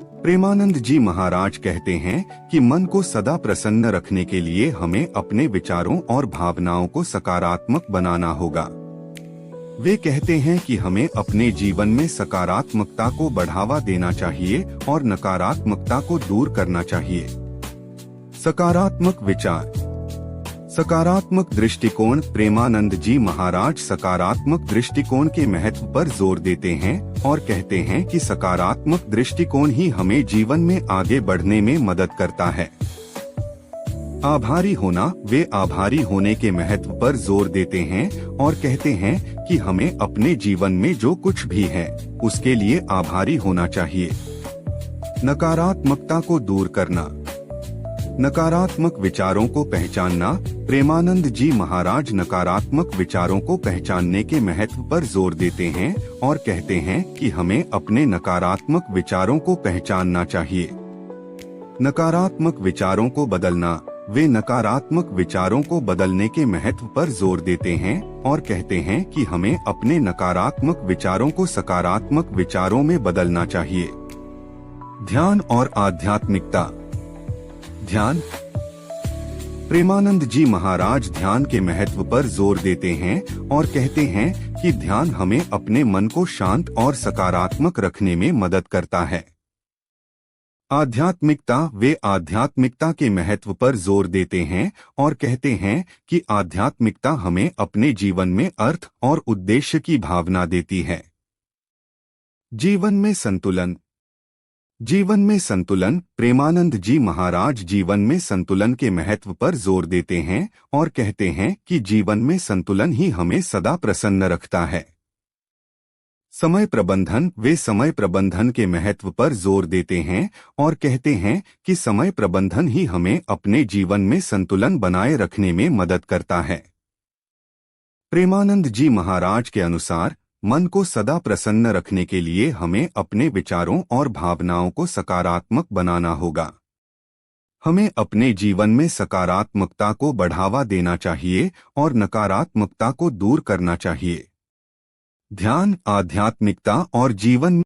प्रेमानंद जी महाराज कहते हैं कि मन को सदा प्रसन्न रखने के लिए हमें अपने विचारों और भावनाओं को सकारात्मक बनाना होगा। वे कहते हैं कि हमें अपने जीवन में सकारात्मकता को बढ़ावा देना चाहिए और नकारात्मकता को दूर करना चाहिए। सकारात्मक विचार, सकारात्मक दृष्टिकोण। प्रेमानंद जी महाराज सकारात्मक दृष्टिकोण के महत्व पर जोर देते हैं और कहते हैं कि सकारात्मक दृष्टिकोण ही हमें जीवन में आगे बढ़ने में मदद करता है। आभारी होना, वे आभारी होने के महत्व पर जोर देते हैं और कहते हैं कि हमें अपने जीवन में जो कुछ भी है उसके लिए आभारी होना चाहिए। नकारात्मकता को दूर करना, नकारात्मक विचारों को पहचानना। प्रेमानंद जी महाराज नकारात्मक विचारों को पहचानने के महत्व पर जोर देते हैं और कहते हैं कि हमें अपने नकारात्मक विचारों को पहचानना चाहिए। नकारात्मक विचारों को बदलना, वे नकारात्मक विचारों को बदलने के महत्व पर जोर देते हैं और कहते हैं कि हमें अपने नकारात्मक विचारों को सकारात्मक विचारों में बदलना चाहिए। ध्यान और आध्यात्मिकता। ध्यान, प्रेमानंद जी महाराज ध्यान के महत्व पर जोर देते हैं और कहते हैं कि ध्यान हमें अपने मन को शांत और सकारात्मक रखने में मदद करता है। आध्यात्मिकता, वे आध्यात्मिकता के महत्व पर जोर देते हैं और कहते हैं कि आध्यात्मिकता हमें अपने जीवन में अर्थ और उद्देश्य की भावना देती है। जीवन में संतुलन, जीवन में संतुलन। प्रेमानंद जी महाराज जीवन में संतुलन के महत्व पर जोर देते हैं और कहते हैं कि जीवन में संतुलन ही हमें सदा प्रसन्न रखता है। समय प्रबंधन, वे समय प्रबंधन के महत्व पर जोर देते हैं और कहते हैं कि समय प्रबंधन ही हमें अपने जीवन में संतुलन बनाए रखने में मदद करता है। प्रेमानंद जी महाराज के अनुसार मन को सदा प्रसन्न रखने के लिए हमें अपने विचारों और भावनाओं को सकारात्मक बनाना होगा। हमें अपने जीवन में सकारात्मकता को बढ़ावा देना चाहिए और नकारात्मकता को दूर करना चाहिए। ध्यान, आध्यात्मिकता और जीवन